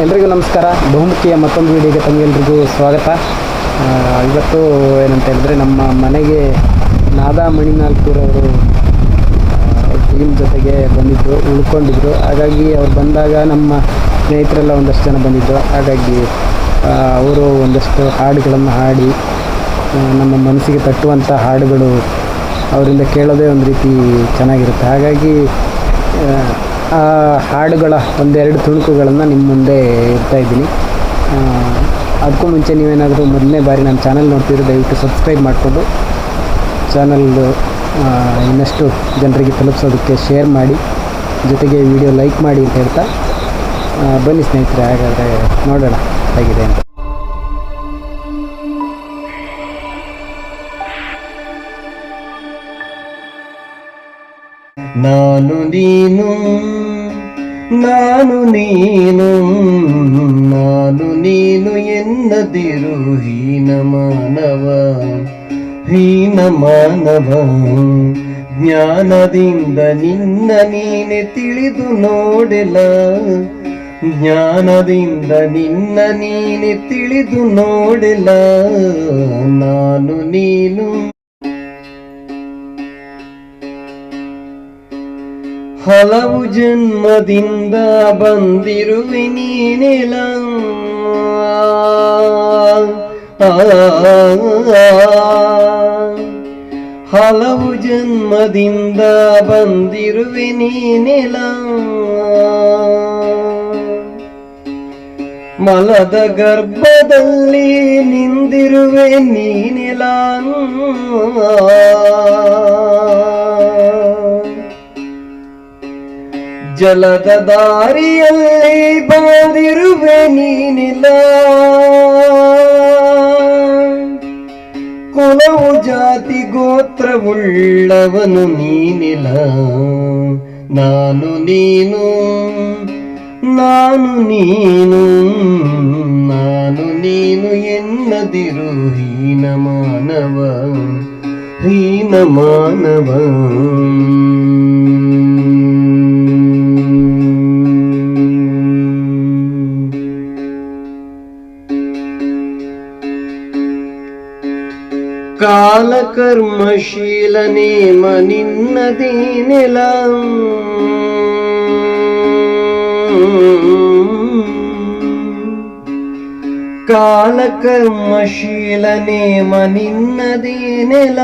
ಎಲ್ರಿಗೂ ನಮಸ್ಕಾರ. ಬಹುಮುಖಿಯ ಮತ್ತೊಂದು ವಿಡಿಯೋಗೆ ತಮಗೆಲ್ರಿಗೂ ಸ್ವಾಗತ. ಇವತ್ತು ಏನಂತ ಹೇಳಿದ್ರೆ, ನಮ್ಮ ಮನೆಗೆ ನಾದಾ ಮಣಿನಾಲ್ಕೂರ್ ಅವರು ಟೀಮ್ ಜೊತೆಗೆ ಬಂದಿದ್ದರು, ಉಳ್ಕೊಂಡಿದ್ರು. ಹಾಗಾಗಿ ಅವ್ರು ಬಂದಾಗ ನಮ್ಮ ಸ್ನೇಹಿತರೆಲ್ಲ ಒಂದಷ್ಟು ಜನ ಬಂದಿದ್ದರು. ಹಾಗಾಗಿ ಅವರು ಒಂದಷ್ಟು ಹಾಡುಗಳನ್ನು ಹಾಡಿ, ನಮ್ಮ ಮನಸ್ಸಿಗೆ ತಟ್ಟುವಂಥ ಹಾಡುಗಳು ಅವರಿಂದ ಕೇಳೋದೇ ಒಂದು ರೀತಿ ಚೆನ್ನಾಗಿರುತ್ತೆ. ಹಾಗಾಗಿ ಆ ಹಾಡುಗಳ ಒಂದೆರಡು ತುಣುಕುಗಳನ್ನು ನಿಮ್ಮ ಮುಂದೆ ಇಡ್ತಾ ಇದ್ದೀನಿ. ಅದಕ್ಕೂ ಮುಂಚೆ ನೀವೇನಾದರೂ ಮೊದಲನೇ ಬಾರಿ ನನ್ನ ಚಾನಲ್ ನೋಡ್ತಿದ್ರೆ ದಯವಿಟ್ಟು ಸಬ್ಸ್ಕ್ರೈಬ್ ಮಾಡಿಕೊಂಡು ಚಾನಲ್ಲು ಇನ್ನಷ್ಟು ಜನರಿಗೆ ತಲುಪಿಸೋದಕ್ಕೆ ಶೇರ್ ಮಾಡಿ, ಜೊತೆಗೆ ವಿಡಿಯೋ ಲೈಕ್ ಮಾಡಿ ಅಂತ ಹೇಳ್ತಾ ಬನ್ನಿ ಸ್ನೇಹಿತರೆ, ಹಾಗಾದರೆ ನೋಡೋಣ ಹೇಗಿದೆ ಅಂತ. ನಾನು ನೀನು ನಾನು ನೀನು ನಾನು ನೀನು ಎನ್ನದಿರು ಹೀನ ಮಾನವ ಜ್ಞಾನದಿಂದ ನಿನ್ನ ನೀನೆ ತಿಳಿದು ನೋಡೆಲ, ಜ್ಞಾನದಿಂದ ನಿನ್ನ ನೀನೆ ತಿಳಿದು ನೋಡೆಲ. ನಾನು ನೀನು ಹಲವು ಜನ್ಮದಿಂದ ಬಂದಿರುವೆ ನೀನೆಲ, ಹಲವು ಜನ್ಮದಿಂದ ಬಂದಿರುವೆ ನೀನೆಲ. ಮಲದ ಗರ್ಭದಲ್ಲಿ ನಿಂದಿರುವೆ ನೀನೆಲ, ಜಲದ ದಾರಿಯಲ್ಲಿ ಬಂದಿರುವೆ ನೀನಿಲ್ಲ, ಕುಲವು ಜಾತಿ ಗೋತ್ರವುಳ್ಳವನು ನೀನಿಲ್ಲ. ನಾನು ನೀನು ನಾನು ನೀನು ನಾನು ನೀನು ಎನ್ನದಿರು ಹೀನ ಮಾನವ ಹೀನ ಮಾನವ. ಕಾಲ ಕರ್ಮಶೀಲನೆ ನಿನ್ನದೇನೆಲ, ಕಾಲ ಕರ್ಮಶೀಲನೆ ನಿನ್ನದೇನೆಲ.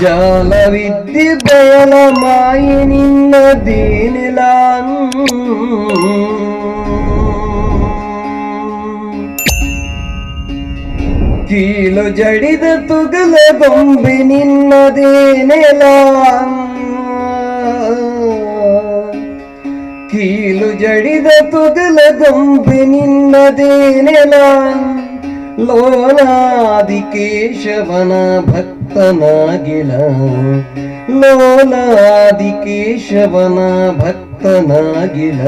ಜಾಲವಿದ್ಯೆ ಬಯಲ ಮಾಯೆ ನಿನ್ನದೇನೆಲ, ಕೀಲು ಜಡಿದ ತುಗಲ ಗೊಂಬೆ ನಿನ್ನದೇನೆಲ, ಕೀಲು ಜಡಿದ ತುಗಲ ಗೊಂಬೆ ನಿನ್ನದೇನೆಲ. ಲೋಲಾದಿ ಕೇಶವನ ಭಕ್ತನಾಗಿಲ, ಲೋಲಾದಿ ಕೇಶವನ ಭಕ್ತನಾಗಿಲ.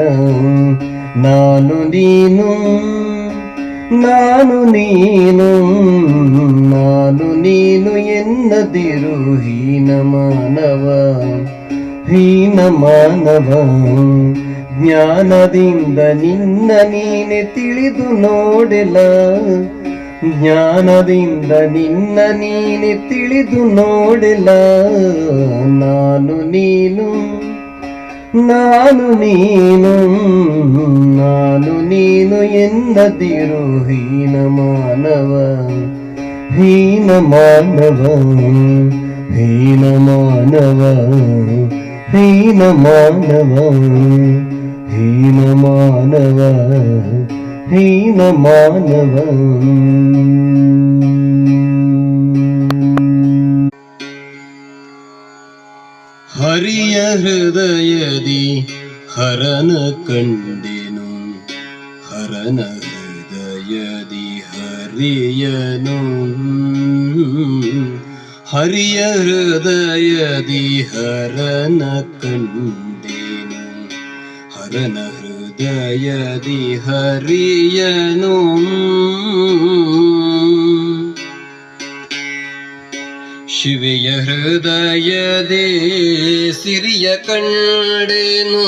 ನಾನು ನೀನು ನಾನು ನೀನು ನಾನು ನೀನು ಎನ್ನದಿರು ಹೀನ ಮಾನವ ಹೀನ ಮಾನವ. ಜ್ಞಾನದಿಂದ ನಿನ್ನ ನೀನೆ ತಿಳಿದು ನೋಡೆಲ, ಜ್ಞಾನದಿಂದ ನಿನ್ನ ನೀನೆ ತಿಳಿದು ನೋಡೆಲ. ನಾನು ನೀನು ನಾನು ನೀನು ನಾನು ನೀನು ಎನ್ನದಿರು ಹೀನ ಮಾನವ ಹೀನ ಮಾನವ ಹೀನ ಮಾನವ ಹೀನ ಮಾನವ ಹೀನ ಮಾನವ ಹೀನ ಮಾನವ. ಹರಿಯ ಹೃದಯದಿ ಹರನ ಕಂಡೆನು, ಹರನ ಹೃದಯದಿ ಹರಿಯನು, ಹರಿಯ ಹೃದಯದಿ ಹರನ ಕಂಡೆನು, ಹರನ ಹೃದಯದಿ ಹರಿಯನು. ಶಿವೆಯ ಹೃದಯದೇ ಸಿರಿಯ ಕಂಡೇನು,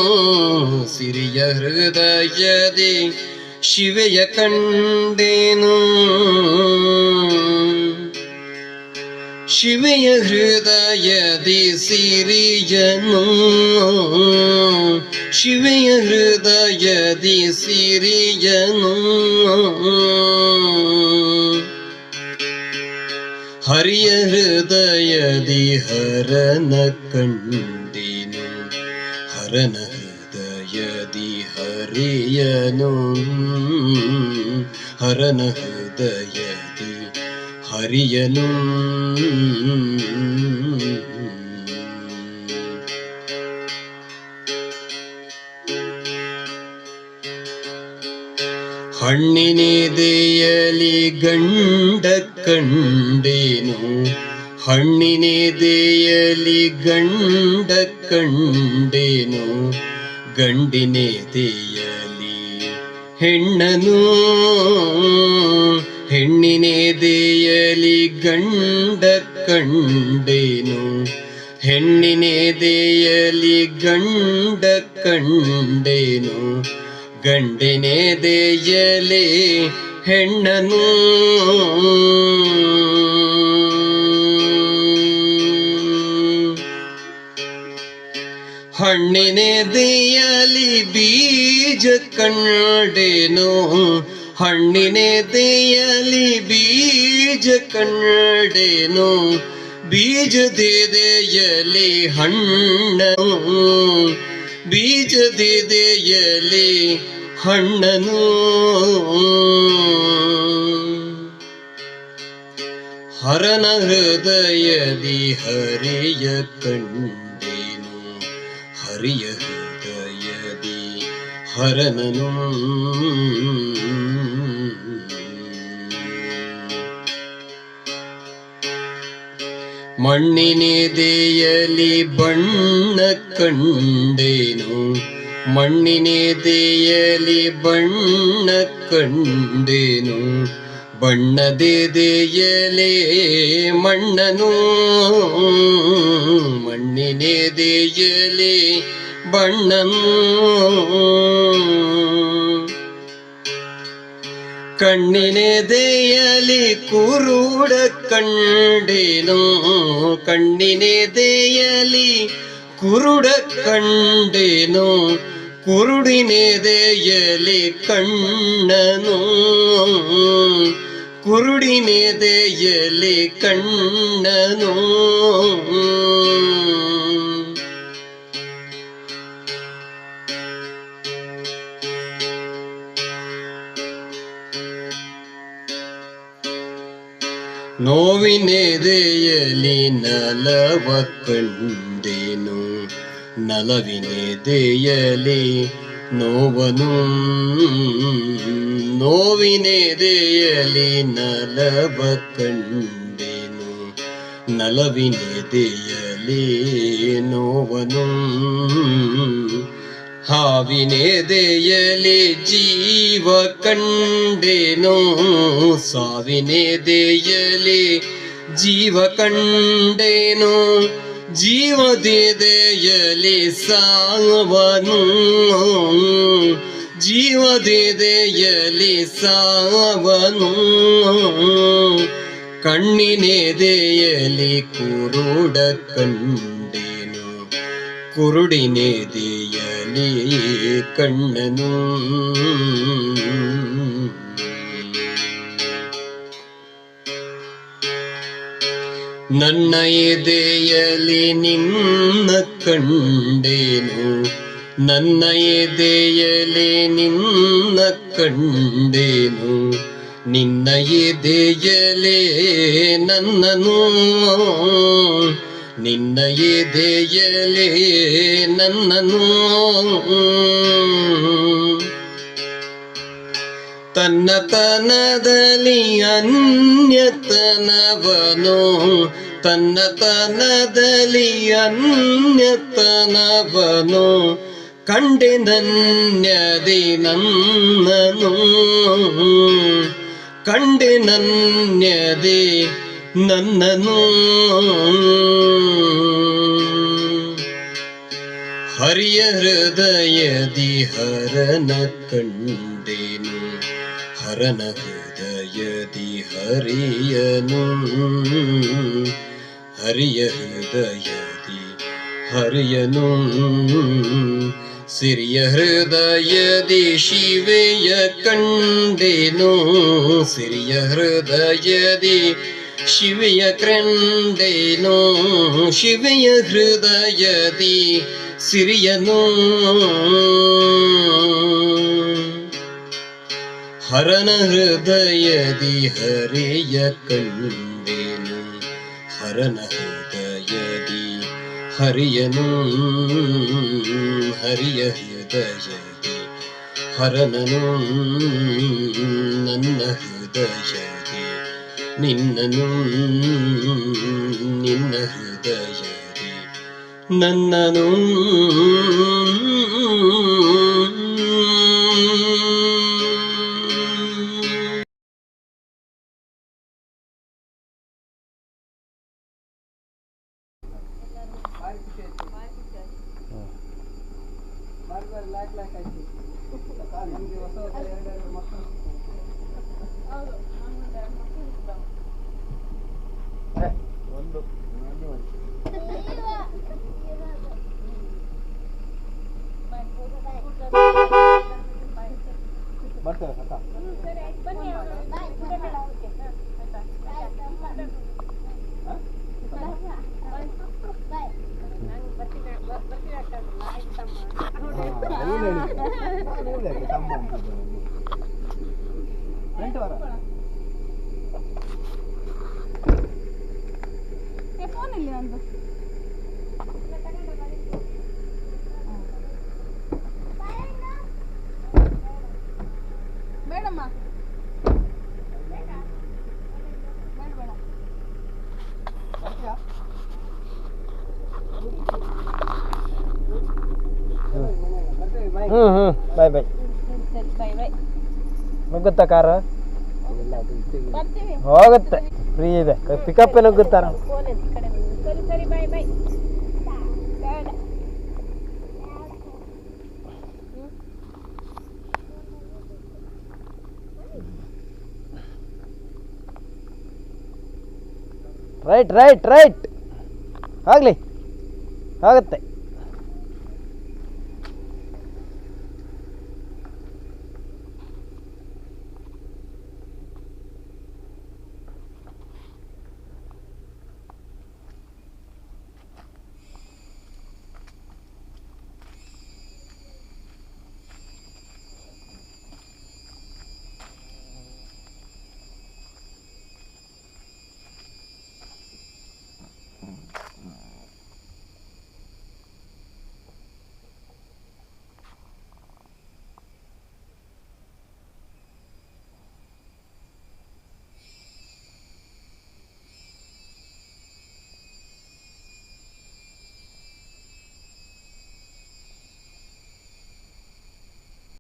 ಸಿರಿಯ ಹೃದಯದೇ ಶಿವೆಯ ಕಂಡೇನು. ಶಿವೆಯ ಹೃದಯದಿ ಸಿರಿಯನು, ಶಿವೆಯ ಹೃದಯದಿ ಸಿರಿಯನು. ಹರಿಯ ಹೃದಯದಿ ಹರನ ಕಂಡೇನು, ಹರನ ಹೃದಯದಿ ಹರಿಯನು, ಹರನ ಹೃದಯದಿ ಹರಿಯನು. ಹಣ್ಣಿನೆದೆಯಲಿ ಗಂಡ ಕಂಡೇನು, ಹಣ್ಣಿನೆದೆಯಲಿ ಗಂಡ ಕಂಡೇನು. ಗಂಡಿನೆದೆಯಲಿ ಹೆಣ್ಣನು, ಹೆಣ್ಣಿನೆದೆಯಲಿ ಗಂಡ ಕಂಡೇನು. ಹೆಣ್ಣಿನೆದೆಯಲಿ ಗಂಡ ಕಂಡೇನು. ಗಂಡಿನೆದೆಯಲಿ ಹೆಣ್ಣನು. ಹಣ್ಣಿನೆದೆಯಲಿ ಬೀಜ ಕಂಡೇನು, ಹಣ್ಣಿನೆದೆಯಲಿ ಬೀಜ ಕಂಡೇನು. ಬೀಜದೆದೆಯಲಿ ಹಣ್ಣನು, ಬೀಜದೆದೆಯಲಿ ಹಣ್ಣನು. ಹರನ ಹೃದಯದಿ ಹರಿಯ ಕಂಡೇನು, ಹರಿಯ ಹೃದಯದಿ ಹರನನು. ಮಣ್ಣಿನೆದೆಯಲಿ ಬಣ್ಣ ಕಂಡೇನು, ಮಣ್ಣಿನೆದೆಯಲಿ ಬಣ್ಣ ಕಂಡೇನು. ಬಣ್ಣದೆದೆಯಲಿ ಮಣ್ಣನು, ಮಣ್ಣಿನೆದೆಯಲಿ ಬಣ್ಣನು. ಕಣ್ಣಿನೆದೆಯಲಿ ಕುರುಡ ಕಂಡೇನು, ಕಣ್ಣಿನೆದೆಯಲಿ ಕುರುಡ ಕಂಡೇನು. ಕುರುಡಿನೆದೆಯಲಿ ಕಣ್ಣನು, ಕುರುಡಿನೆದೆಯಲಿ ಕಣ್ಣನು. ನೋವಿನೆದೆಯಲಿ ನಲವ ಕಂಡೇನು, ನಲವಿನೆದೆಯಲಿ ನೋವನು. ನೋವಿನೆದೆಯಲಿ ನಲವ ಕಂಡೇನು, ನಲವಿನೆದೆಯಲಿ ನೋವನು. ಹಾವಿನೆದೆಯಲಿ ಜೀವ ಕಂಡೇನು, ಸಾವಿನೆದೆಯಲಿ ಜೀವ ಕಂಡೇನು. ಜೀವದೆದೆಯಲಿ ಸಾವನು, ಜೀವದೆದೆಯಲಿ ಸಾವನು. ಕಣ್ಣಿನೆದೆಯಲಿ ಕುರುಡ ಕಂಡೇನು, ಕುರುಡಿನೆದೆಯಲಿ ಕಣ್ಣನು. ನನ್ನ ಎದೆಯಲಿ ನಿನ್ನ ಕಂಡೇನು, ನನ್ನ ಎದೆಯಲಿ ನಿನ್ನ ಕಂಡೇನು. ನಿನ್ನ ಎದೆಯಲಿ ನನ್ನನು, ನಿನ್ನ ಎದೆಯಲಿ ನನ್ನನು. ತನ್ನತನದಲ್ಲಿ ಅನ್ಯತನವನು, ತನ್ನತನದಲ್ಲಿ ಅನ್ಯತನವನು. ಕಂಡೆ ನನ್ಯದಿ ನನ್ನನು, ಕಂಡೆ ನನ್ಯದಿ ನನ್ನನು ಹರಿಯ ಹೃದಯದಿ ಹರನ ಕಂಡೇನು ಹರನ ಹೃದಯದಿ ಹರಿಯನು ಹರಿಯ ಹೃದಯದಿ ಹರಿಯನು ಸಿರಿಯ ಹೃದಯದಿ ಶಿವೆಯ ಕಂಡೇನು ಸಿರಿಯ ಹೃದಯದಿ ಶಿವೆಯ ಕಂಡೇನು ಶಿವೆಯ ಹೃದಯದಿ ಸಿರಿಯನು ಹರನ ಹೃದಯದಿ ಹರಿಯ ಕಂಡೇನು ಹರನ ಹೃದಯದಿ ಹರಿಯನು ಹರಿಯ ಹೃದಯದಿ ಹರನನು ನನ್ನ ಹೃದಯದಿ ನಿನ್ನನು ನಿನ್ನ ಹೃದಯದಿ ನನ್ನನು ಬರ್ತೇವೆ ಅಕ್ಕ. ಬಾಯ್ ಬಾಯ್. ನುಗ್ಗುತ್ತಾ ಕಾರು? ಹೋಗುತ್ತೆ, ಫ್ರೀ ಇದೆ. ಪಿಕಪ್ ನುಗ್ಗುತ್ತಾರ. ರೈಟ್ ರೈಟ್ ರೈಟ್ ಆಗಲಿ, ಆಗುತ್ತೆ.